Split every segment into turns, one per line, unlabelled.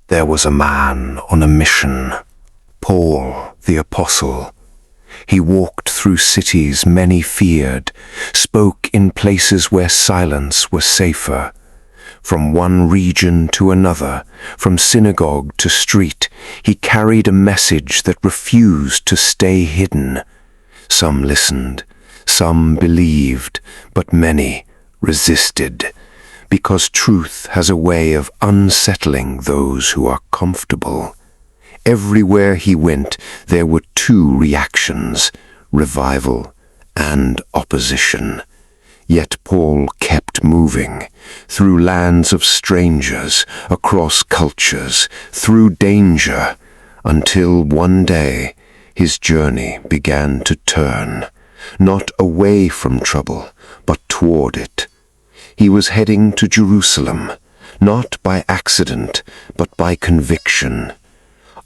There was a man on a mission, Paul the Apostle. He walked through cities many feared, spoke in places where silence was safer. From one region to another, from synagogue to street, he carried a message that refused to stay hidden. Some listened, some believed, but many resisted, because truth has a way of unsettling those who are comfortable. Everywhere he went, there were two reactions, revival and opposition. Yet Paul kept moving, through lands of strangers, across cultures, through danger, until one day his journey began to turn, not away from trouble, but toward it. He was heading to Jerusalem, not by accident, but by conviction.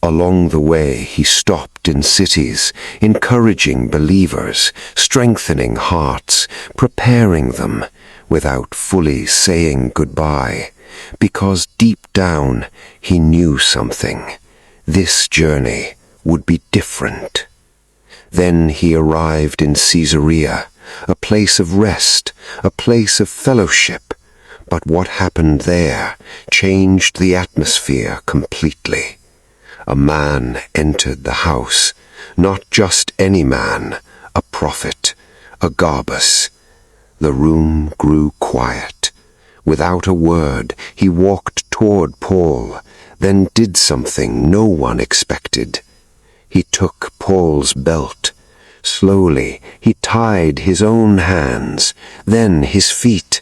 Along the way, he stopped in cities, encouraging believers, strengthening hearts, preparing them, without fully saying goodbye, because deep down he knew something. This journey would be different. Then he arrived in Caesarea, a place of rest, a place of fellowship. But what happened there changed the atmosphere completely. A man entered the house, not just any man, a prophet, Agabus. The room grew quiet. Without a word, he walked toward Paul, then did something no one expected. He took Paul's belt. Slowly, he tied his own hands, then his feet.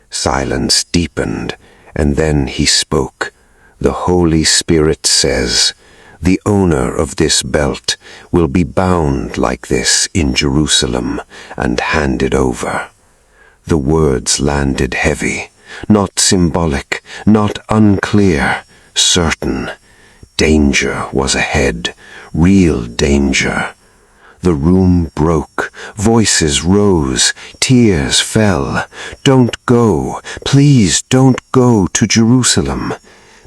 Silence deepened, and then he spoke. The Holy Spirit says, "The owner of this belt will be bound like this in Jerusalem and handed over." The words landed heavy, not symbolic, not unclear, certain. Danger was ahead, real danger. The room broke, voices rose, tears fell. "Don't go, please don't go to Jerusalem."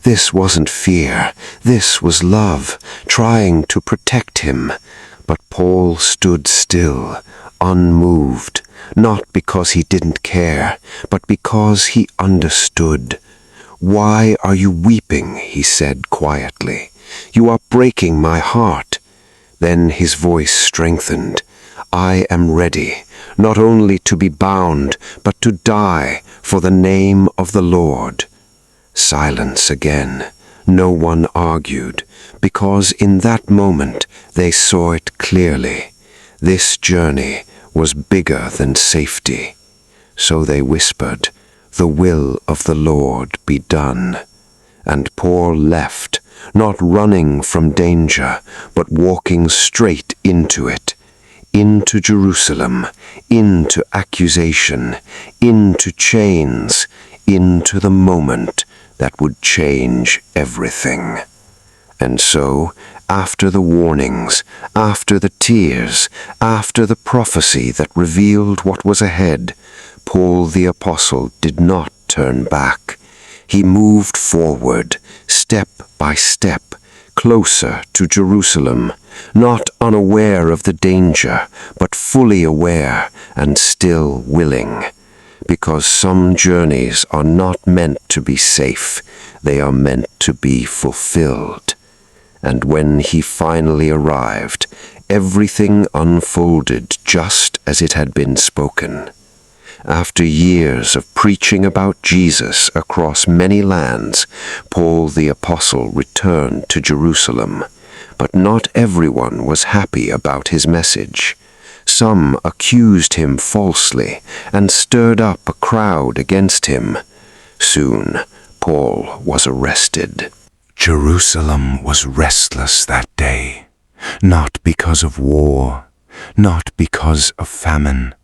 This wasn't fear, this was love, trying to protect him. But Paul stood still, unmoved, not because he didn't care, but because he understood. "Why are you weeping?" he said quietly. "You are breaking my heart." Then his voice strengthened. "I am ready, not only to be bound, but to die for the name of the Lord." Silence again. No one argued, because in that moment they saw it clearly. This journey was bigger than safety. So they whispered, "The will of the Lord be done." And Paul left, not running from danger, but walking straight into it. Into Jerusalem, into accusation, into chains, into the moment that would change everything. And so, after the warnings, after the tears, after the prophecy that revealed what was ahead, Paul the Apostle did not turn back. He moved forward, step by step, closer to Jerusalem, not unaware of the danger, but fully aware and still willing. Because some journeys are not meant to be safe, they are meant to be fulfilled. And when he finally arrived, everything unfolded just as it had been spoken. After years of preaching about Jesus across many lands, Paul the Apostle returned to Jerusalem. But not everyone was happy about his message. Some accused him falsely and stirred up a crowd against him. Soon, Paul was arrested.
Jerusalem was restless that day, not because of war, not because of famine,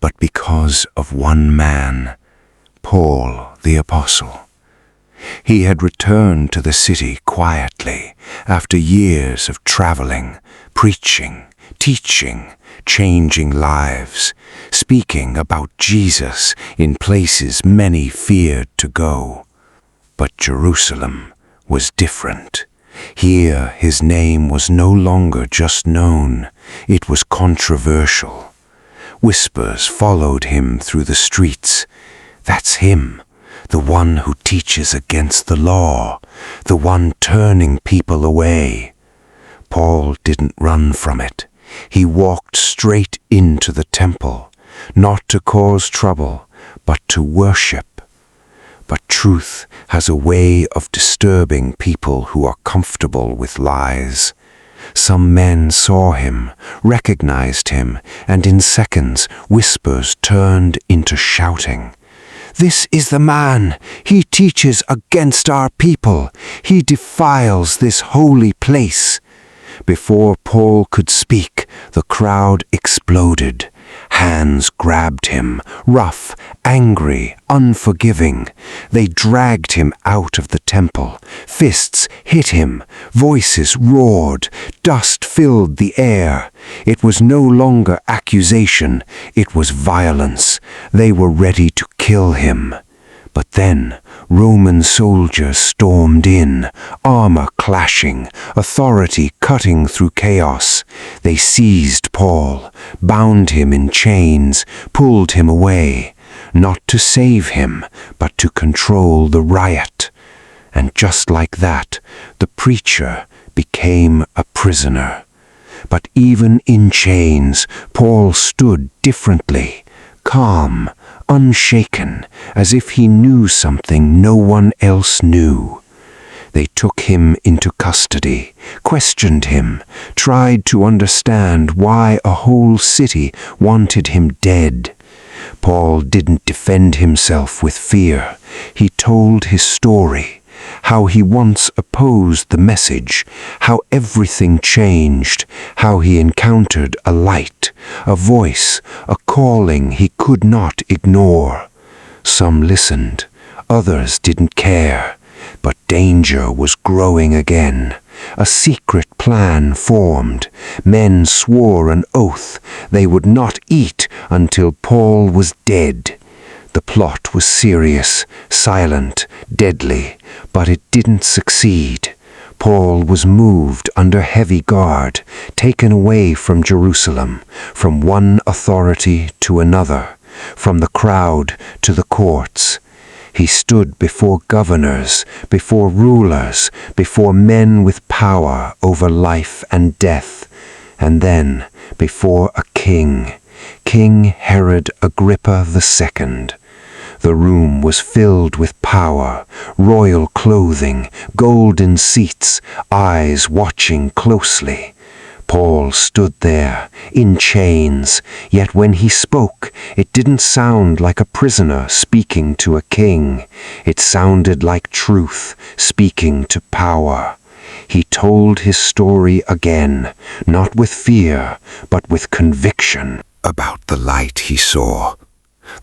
but because of one man, Paul the Apostle. He had returned to the city quietly after years of traveling, preaching, teaching, changing lives, speaking about Jesus in places many feared to go. But Jerusalem was different. Here his name was no longer just known, it was controversial. Whispers followed him through the streets. That's him, the one who teaches against the law, the one turning people away. Paul didn't run from it. He walked straight into the temple, not to cause trouble, but to worship. But truth has a way of disturbing people who are comfortable with lies. Some men saw him, recognized him, and in seconds whispers turned into shouting. "This is the man! He teaches against our people! He defiles this holy place!" Before Paul could speak, the crowd exploded. Hands grabbed him, rough, angry, unforgiving. They dragged him out of the temple. Fists hit him. Voices roared. Dust filled the air. It was no longer accusation. It was violence. They were ready to kill him. But then Roman soldiers stormed in, armor clashing, authority cutting through chaos. They seized Paul, bound him in chains, pulled him away, not to save him, but to control the riot. And just like that, the preacher became a prisoner. But even in chains, Paul stood differently, calm, unshaken, as if he knew something no one else knew. They took him into custody, questioned him, tried to understand why a whole city wanted him dead. Paul didn't defend himself with fear. He told his story, how he once opposed the message, how everything changed, how he encountered a light, a voice, a calling he could not ignore. Some listened, others didn't care, but danger was growing again. A secret plan formed. Men swore an oath they would not eat until Paul was dead. The plot was serious, silent, deadly, but it didn't succeed. Paul was moved under heavy guard, taken away from Jerusalem, from one authority to another, from the crowd to the courts. He stood before governors, before rulers, before men with power over life and death, and then before a king, King Herod Agrippa II. The room was filled with power, royal clothing, golden seats, eyes watching closely. Paul stood there, in chains, yet when he spoke, it didn't sound like a prisoner speaking to a king. It sounded like truth speaking to power. He told his story again, not with fear, but with conviction. About the light he saw,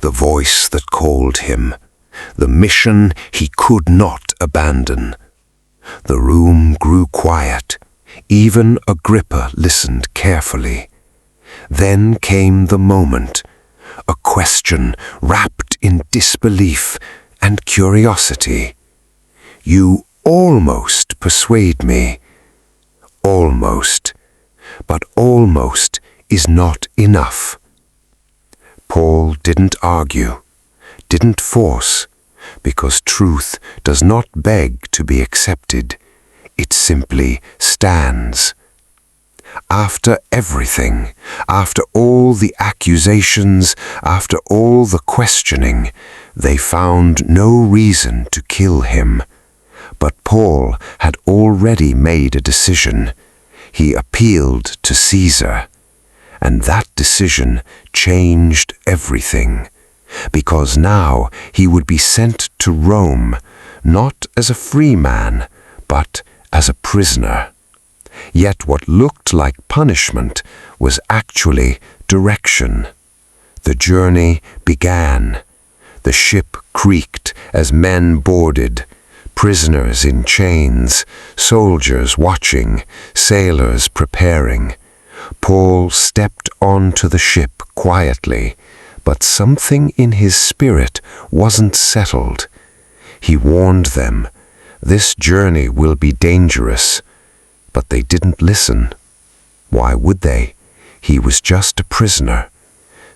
the voice that called him, the mission he could not abandon. The room grew quiet. Even Agrippa listened carefully. Then came the moment, a question wrapped in disbelief and curiosity. "You almost persuade me." Almost. But almost is not enough. Paul didn't argue, didn't force, because truth does not beg to be accepted. It simply stands. After everything, after all the accusations, after all the questioning, they found no reason to kill him. But Paul had already made a decision. He appealed to Caesar. And that decision changed everything, because now he would be sent to Rome, not as a free man, but as a prisoner. Yet what looked like punishment was actually direction. The journey began. The ship creaked as men boarded, prisoners in chains, soldiers watching, sailors preparing. Paul stepped onto the ship quietly, but something in his spirit wasn't settled. He warned them,
This journey will be dangerous. But they didn't listen. Why would they? He was just a prisoner.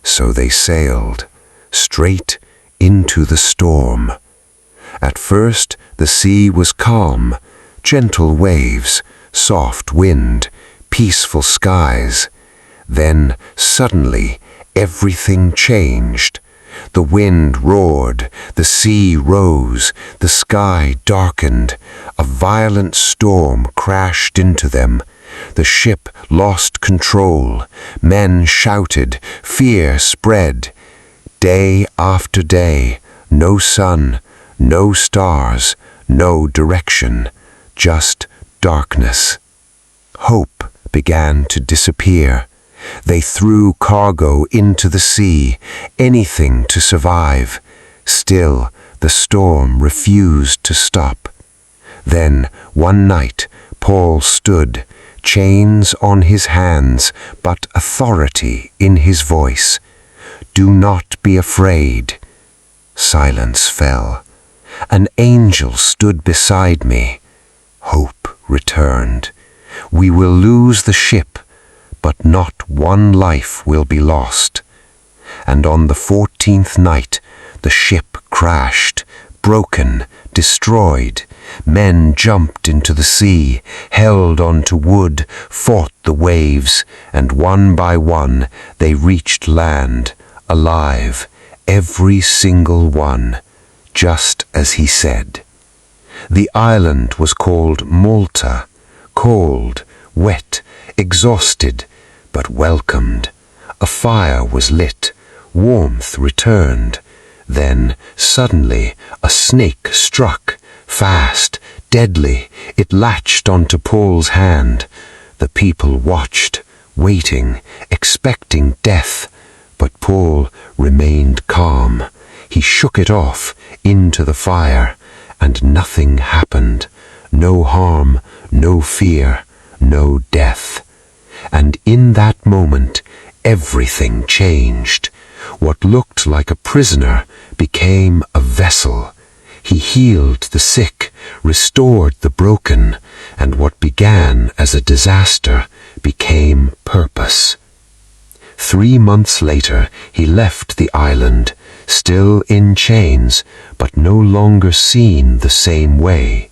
So they sailed straight into the storm. At first, the sea was calm, gentle waves, soft wind, peaceful skies. Then, suddenly, everything changed. The wind roared, the sea rose, the sky darkened. A violent storm crashed into them. The ship lost control. Men shouted, fear spread. Day after day, no sun, no stars, no direction, just darkness. Hope began to disappear. They threw cargo into the sea, anything to survive. Still, the storm refused to stop. Then, one night, Paul stood, chains on his hands, but authority in his voice. Do not be afraid. Silence fell. An angel stood beside me. Hope returned. We will lose the ship, but not one life will be lost. And on the 14th night, the ship crashed, broken, destroyed. Men jumped into the sea, held onto wood, fought the waves, and one by one they reached land, alive, every single one, just as he said. The island was called Malta, cold, wet, exhausted, but welcomed. A fire was lit, warmth returned. Then, suddenly, a snake struck, fast, deadly. It latched onto Paul's hand. The people watched, waiting, expecting death. But Paul remained calm. He shook it off into the fire, and nothing happened. No harm, no fear, no death. And in that moment, everything changed. What looked like a prisoner became a vessel. He healed the sick, restored the broken, and what began as a disaster became purpose. 3 months later, he left the island, still in chains, but no longer seen the same way.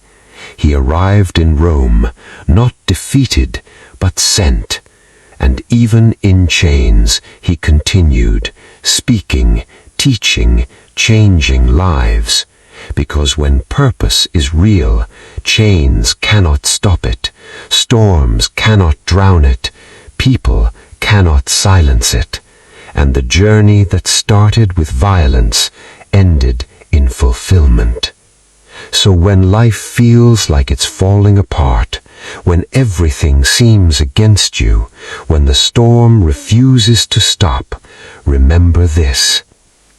He arrived in Rome, not defeated, but sent. And even in chains, he continued, speaking, teaching, changing lives. Because when purpose is real, chains cannot stop it, storms cannot drown it, people cannot silence it, and the journey that started with violence ended in fulfillment. So when life feels like it's falling apart, when everything seems against you, when the storm refuses to stop, remember this.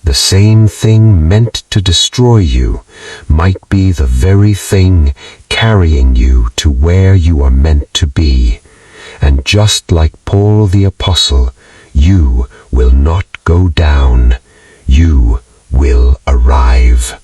The same thing meant to destroy you might be the very thing carrying you to where you are meant to be. And just like Paul the Apostle, you will not go down, you will arrive.